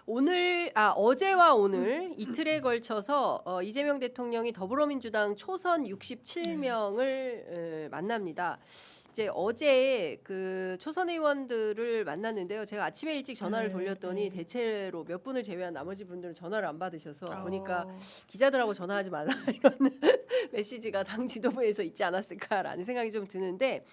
어제와 오늘 이틀에 걸쳐서 이재명 대통령이 더불어민주당 초선 67명을 만납니다. 이제 어제 그 초선 의원들을 만났는데요. 제가 아침에 일찍 전화를 돌렸더니 대체로 몇 분을 제외한 나머지 분들은 전화를 안 받으셔서 보니까 기자들하고 전화하지 말라 이런 메시지가 당 지도부에서 있지 않았을까라는 생각이 좀 드는데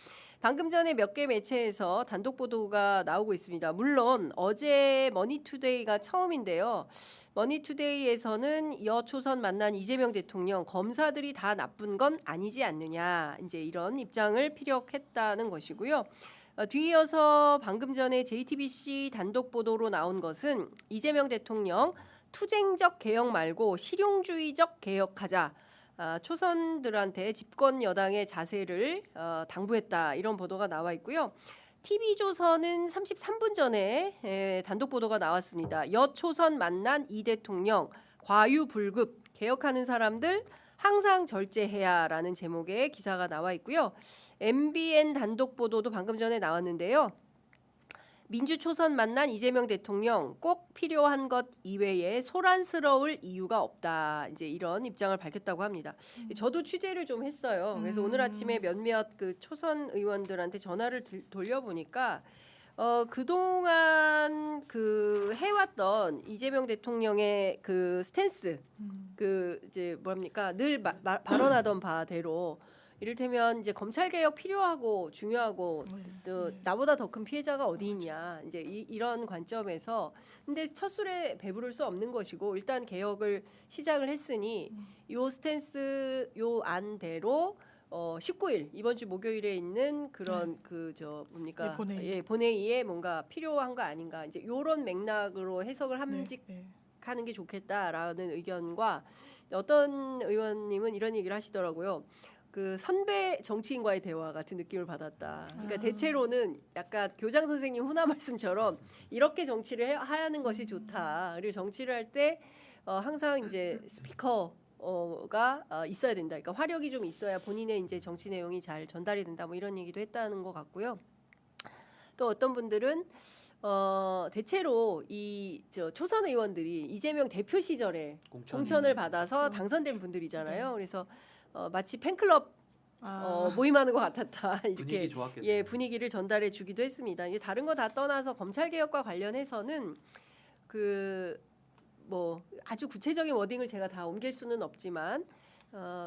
방금 전에 몇 개 매체에서 단독 보도가 나오고 있습니다. 물론 어제 머니투데이가 처음인데요. 머니투데이에서는 여초선 만난 이재명 대통령 검사들이 다 나쁜 건 아니지 않느냐 이제 이런 입장을 피력했다는 것이고요. 뒤이어서 방금 전에 JTBC 단독 보도로 나온 것은 이재명 대통령 투쟁적 개혁 말고 실용주의적 개혁하자. 초선들한테 집권 여당의 자세를 당부했다 이런 보도가 나와 있고요. TV조선은 33분 전에 단독 보도가 나왔습니다. 여초선 만난 이 대통령 과유불급 개혁하는 사람들 항상 절제해야라는 제목의 기사가 나와 있고요. MBN 단독 보도도 방금 전에 나왔는데요. 민주초선 만난 이재명 대통령 꼭 필요한 것 이외에 소란스러울 이유가 없다. 이제 이런 입장을 밝혔다고 합니다. 저도 취재를 좀 했어요. 그래서 오늘 아침에 몇몇 그 초선 의원들한테 전화를 돌려보니까 그동안 그 해왔던 이재명 대통령의 그 스탠스, 그 이제 뭐랍니까 늘 발언하던 바대로. 이를테면 이제 검찰 개혁 필요하고 중요하고 또 나보다 더 큰 피해자가 어디 있냐 이제 이런 관점에서 근데 첫 술에 배부를 수 없는 것이고 일단 개혁을 시작을 했으니 요 스탠스 요 안대로 19일 이번 주 목요일에 있는 그런 뭡니까 본회의에 뭔가 필요한 거 아닌가 이제 요런 맥락으로 해석을 함직하는 게 좋겠다라는 의견과 어떤 의원님은 이런 얘기를 하시더라고요. 그 선배 정치인과의 대화 같은 느낌을 받았다. 그러니까 대체로는 약간 교장 선생님 훈화 말씀처럼 이렇게 정치를 하는 것이 좋다. 그리고 정치를 할 때 항상 이제 스피커가 있어야 된다. 그러니까 화력이 좀 있어야 본인의 이제 정치 내용이 잘 전달이 된다. 뭐 이런 얘기도 했다는 것 같고요. 또 어떤 분들은 대체로 초선 의원들이 이재명 대표 시절에 공천을 받아서 당선된 분들이잖아요. 그래서 마치 팬클럽 모임하는 것 같았다 이렇게 분위기를 전달해 주기도 했습니다. 이게 다른 거 다 떠나서 검찰 개혁과 관련해서는 그 뭐 아주 구체적인 워딩을 제가 다 옮길 수는 없지만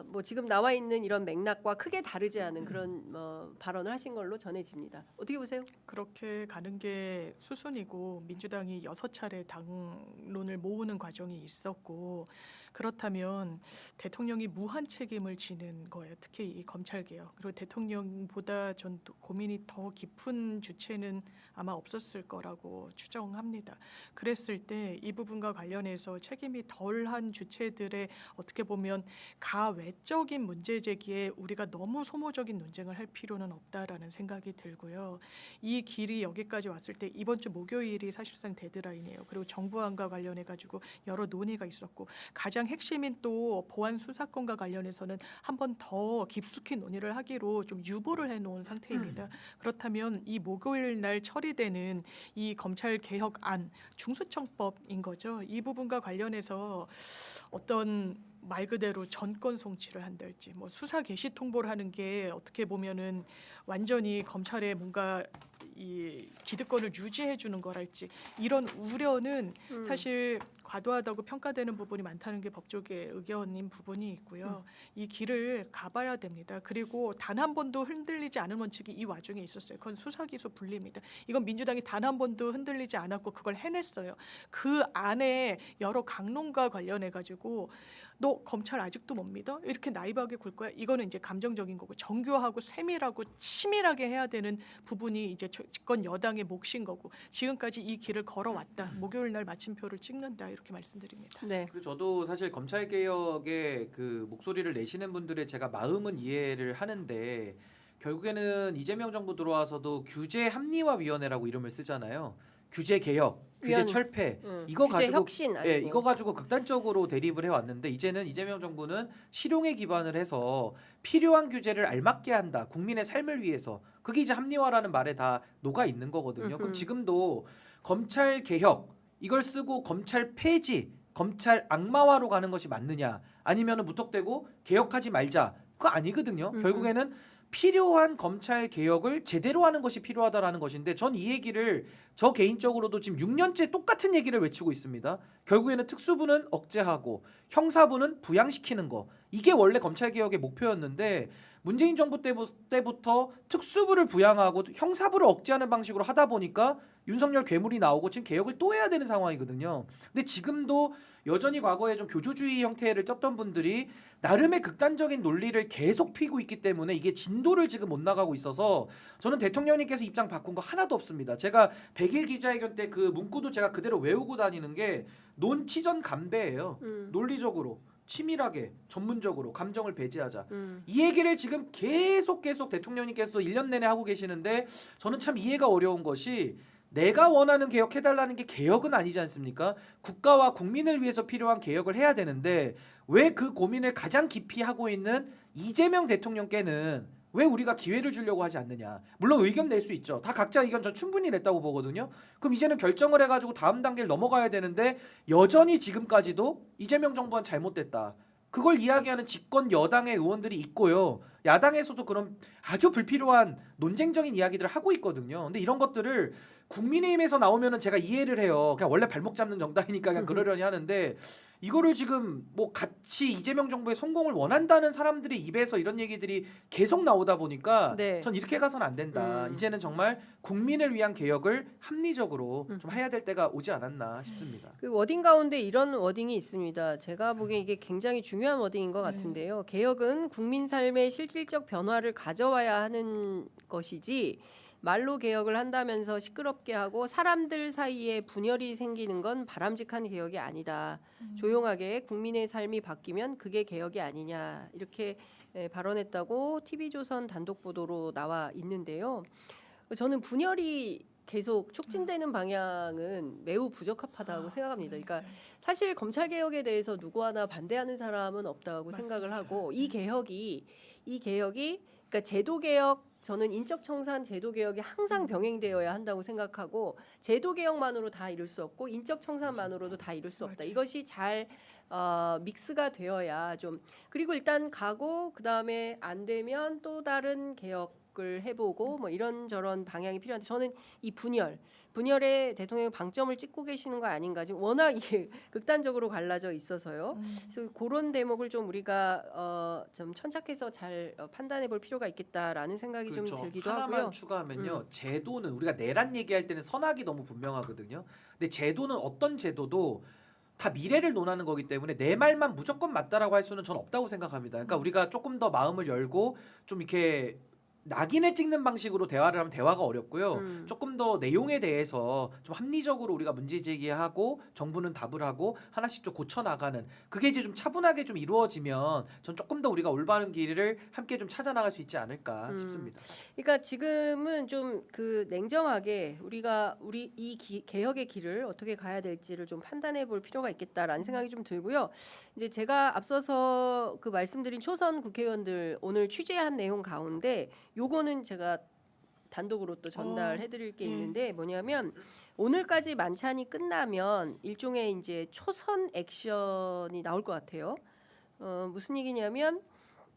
뭐 지금 나와 있는 이런 맥락과 크게 다르지 않은 그런 발언을 하신 걸로 전해집니다. 어떻게 보세요? 그렇게 가는 게 수순이고 민주당이 6차례 당론을 모으는 과정이 있었고 그렇다면 대통령이 무한 책임을 지는 거예요. 특히 이 검찰개혁. 그리고 대통령보다 전 고민이 더 깊은 주체는 아마 없었을 거라고 추정합니다. 그랬을 때 이 부분과 관련해서 책임이 덜한 주체들의 어떻게 보면 가외적인 문제 제기에 우리가 너무 소모적인 논쟁을 할 필요는 없다라는 생각이 들고요. 이 길이 여기까지 왔을 때 이번 주 목요일이 사실상 데드라인이에요. 그리고 정부안과 관련해 가지고 여러 논의가 있었고 가장 핵심인 또 보안 수사권과 관련해서는 한 번 더 깊숙이 논의를 하기로 좀 유보를 해놓은 상태입니다. 그렇다면 이 목요일 날 처리되는 이 검찰 개혁안 중수청법인 거죠. 이 부분과 관련해서 어떤 말 그대로 전권 송치를 한달지 뭐 수사 개시 통보를 하는 게 어떻게 보면은 완전히 검찰에 뭔가 이 기득권을 유지해 주는 거랄지 이런 우려는 사실 과도하다고 평가되는 부분이 많다는 게 법조계 의견인 부분이 있고요. 이 길을 가봐야 됩니다. 그리고 단 한 번도 흔들리지 않은 원칙이 이 와중에 있었어요. 그건 수사기소 분리입니다. 이건 민주당이 단 한 번도 흔들리지 않았고 그걸 해냈어요. 그 안에 여러 강론과 관련해 가지고 너 검찰 아직도 못 믿어? 이렇게 나이브하게 굴 거야? 이거는 이제 감정적인 거고 정교하고 세밀하고 치밀하게 해야 되는 부분이 이제 집권 여당의 몫인 거고 지금까지 이 길을 걸어왔다. 목요일 날 마침표를 찍는다 이렇게 말씀드립니다. 네. 그리고 저도 사실 검찰 개혁의 그 목소리를 내시는 분들의 제가 마음은 이해를 하는데 결국에는 이재명 정부 들어와서도 규제 합리화 위원회라고 이름을 쓰잖아요. 규제 개혁, 규제 철폐 이거 규제 가지고 혁신 아니고. 이거 가지고 극단적으로 대립을 해왔는데 이제는 이재명 정부는 실용에 기반을 해서 필요한 규제를 알맞게 한다. 국민의 삶을 위해서 그게 이제 합리화라는 말에 다 녹아 있는 거거든요. 그럼 지금도 검찰 개혁 이걸 쓰고 검찰 폐지, 검찰 악마화로 가는 것이 맞느냐? 아니면은 무턱대고 개혁하지 말자. 그거 아니거든요. 결국에는 필요한 검찰 개혁을 제대로 하는 것이 필요하다라는 것인데 전 이 얘기를 저 개인적으로도 지금 6년째 똑같은 얘기를 외치고 있습니다. 결국에는 특수부는 억제하고 형사부는 부양시키는 거. 이게 원래 검찰 개혁의 목표였는데 문재인 정부 때부터 특수부를 부양하고 형사부를 억제하는 방식으로 하다 보니까 윤석열 괴물이 나오고 지금 개혁을 또 해야 되는 상황이거든요. 근데 지금도 여전히 과거에 좀 교조주의 형태를 떴던 분들이 나름의 극단적인 논리를 계속 피고 있기 때문에 이게 진도를 지금 못 나가고 있어서 저는 대통령님께서 입장 바꾼 거 하나도 없습니다. 제가 100일 기자회견 때 그 문구도 제가 그대로 외우고 다니는 게 논치전 감배예요. 논리적으로 치밀하게 전문적으로 감정을 배제하자. 이 얘기를 지금 계속 대통령님께서 1년 내내 하고 계시는데 저는 참 이해가 어려운 것이 내가 원하는 개혁해달라는 게 개혁은 아니지 않습니까? 국가와 국민을 위해서 필요한 개혁을 해야 되는데 왜 그 고민을 가장 깊이 하고 있는 이재명 대통령께는 왜 우리가 기회를 주려고 하지 않느냐. 물론 의견 낼 수 있죠. 다 각자 의견 전 충분히 냈다고 보거든요. 그럼 이제는 결정을 해가지고 다음 단계를 넘어가야 되는데 여전히 지금까지도 이재명 정부는 잘못됐다. 그걸 이야기하는 집권 여당의 의원들이 있고요. 야당에서도 그런 아주 불필요한 논쟁적인 이야기들을 하고 있거든요. 근데 이런 것들을 국민의힘에서 나오면은 제가 이해를 해요. 그냥 원래 발목 잡는 정당이니까 그냥 그러려니 하는데 이거를 지금 뭐 같이 이재명 정부의 성공을 원한다는 사람들의 입에서 이런 얘기들이 계속 나오다 보니까 네. 전 이렇게 가서는 안 된다. 이제는 정말 국민을 위한 개혁을 합리적으로 좀 해야 될 때가 오지 않았나 싶습니다. 그 워딩 가운데 이런 워딩이 있습니다. 제가 보기엔 이게 굉장히 중요한 워딩인 것 같은데요. 개혁은 국민 삶의 실질적 변화를 가져와야 하는 것이지 말로 개혁을 한다면서 시끄럽게 하고 사람들 사이에 분열이 생기는 건 바람직한 개혁이 아니다. 조용하게 국민의 삶이 바뀌면 그게 개혁이 아니냐 이렇게 발언했다고 TV조선 단독 보도로 나와 있는데요. 저는 분열이 계속 촉진되는 방향은 매우 부적합하다고 생각합니다. 그러니까 사실 검찰 개혁에 대해서 누구 하나 반대하는 사람은 없다고 생각을 하고 이 개혁이 그러니까 제도 개혁 저는 인적 청산 제도 개혁이 항상 병행되어야 한다고 생각하고 제도 개혁만으로 다 이룰 수 없고 인적 청산만으로도 다 이룰 수 없다. 맞아요. 이것이 잘 믹스가 되어야 좀 그리고 일단 가고 그다음에 안 되면 또 다른 개혁을 해보고 뭐 이런저런 방향이 필요한데 저는 이 분열에 대통령이 방점을 찍고 계시는 거 아닌가 지금 워낙 이게 극단적으로 갈라져 있어서요. 그래서 그런 대목을 좀 우리가 좀 천착해서 잘 판단해 볼 필요가 있겠다라는 생각이 좀 들기도 하나만 하고요. 추가하면요. 제도는 우리가 내란 얘기할 때는 선악이 너무 분명하거든요. 근데 제도는 어떤 제도도 다 미래를 논하는 거기 때문에 내 말만 무조건 맞다라고 할 수는 전 없다고 생각합니다. 그러니까 우리가 조금 더 마음을 열고 좀 이렇게 낙인을 찍는 방식으로 대화를 하면 대화가 어렵고요. 조금 더 내용에 대해서 좀 합리적으로 우리가 문제 제기하고 정부는 답을 하고 하나씩 좀 고쳐 나가는 그게 이제 좀 차분하게 좀 이루어지면 전 조금 더 우리가 올바른 길을 함께 좀 찾아 나갈 수 있지 않을까 싶습니다. 그러니까 지금은 좀 그 냉정하게 우리 이 개혁의 길을 어떻게 가야 될지를 좀 판단해 볼 필요가 있겠다라는 생각이 좀 들고요. 이제 제가 앞서서 그 말씀드린 초선 국회의원들 오늘 취재한 내용 가운데 요거는 제가 단독으로 또 전달해 드릴 게 있는데 뭐냐면 오늘까지 만찬이 끝나면 일종의 이제 초선 액션이 나올 것 같아요. 무슨 얘기냐면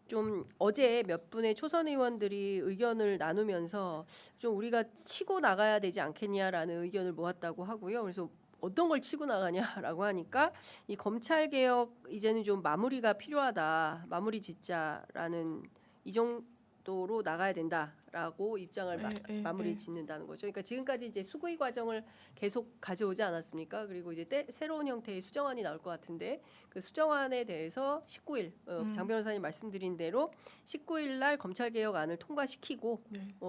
좀 어제 몇 분의 초선 의원들이 의견을 나누면서 좀 우리가 치고 나가야 되지 않겠냐라는 의견을 모았다고 하고요. 그래서 어떤 걸 치고 나가냐라고 하니까 이 검찰 개혁 이제는 좀 마무리가 필요하다. 마무리 짓자라는 이 정도로 나가야 된다라고 입장을 마무리 짓는다는 거죠. 그러니까 지금까지 이제 수구의 과정을 계속 가져오지 않았습니까? 그리고 이제 새로운 형태의 수정안이 나올 것 같은데 그 수정안에 대해서 19일 장 변호사님 말씀드린 대로 19일 날 검찰 개혁안을 통과시키고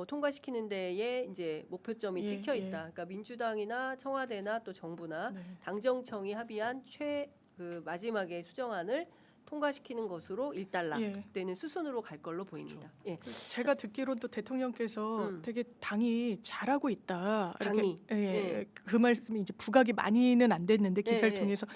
통과시키는 데에 이제 목표점이 찍혀 있다. 그러니까 민주당이나 청와대나 또 정부나 당정청이 합의한 그 마지막에 수정안을 통과시키는 것으로 일단락되는 수순으로 갈 걸로 보입니다. 예. 제가 듣기로는 또 대통령께서 되게 당이 잘하고 있다. 당이. 그 말씀이 이제 부각이 많이는 안 됐는데 기사를 예, 예. 통해서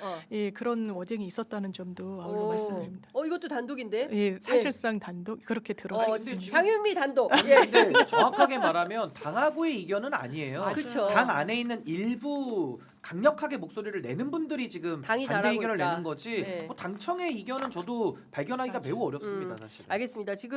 그런 워딩이 있었다는 점도 아울러 말씀드립니다. 이것도 단독인데? 예, 사실상 단독 그렇게 들어갔습니다. 장윤미 단독. 근데 정확하게 말하면 당하고의 이견은 아니에요. 그쵸. 당 안에 있는 일부 강력하게 목소리를 내는 분들이 지금 당이 반대 잘하고 의견을 있다. 내는 거지 네. 뭐 당청의 의견은 저도 발견하기가 맞아요. 매우 어렵습니다 사실. 알겠습니다. 지금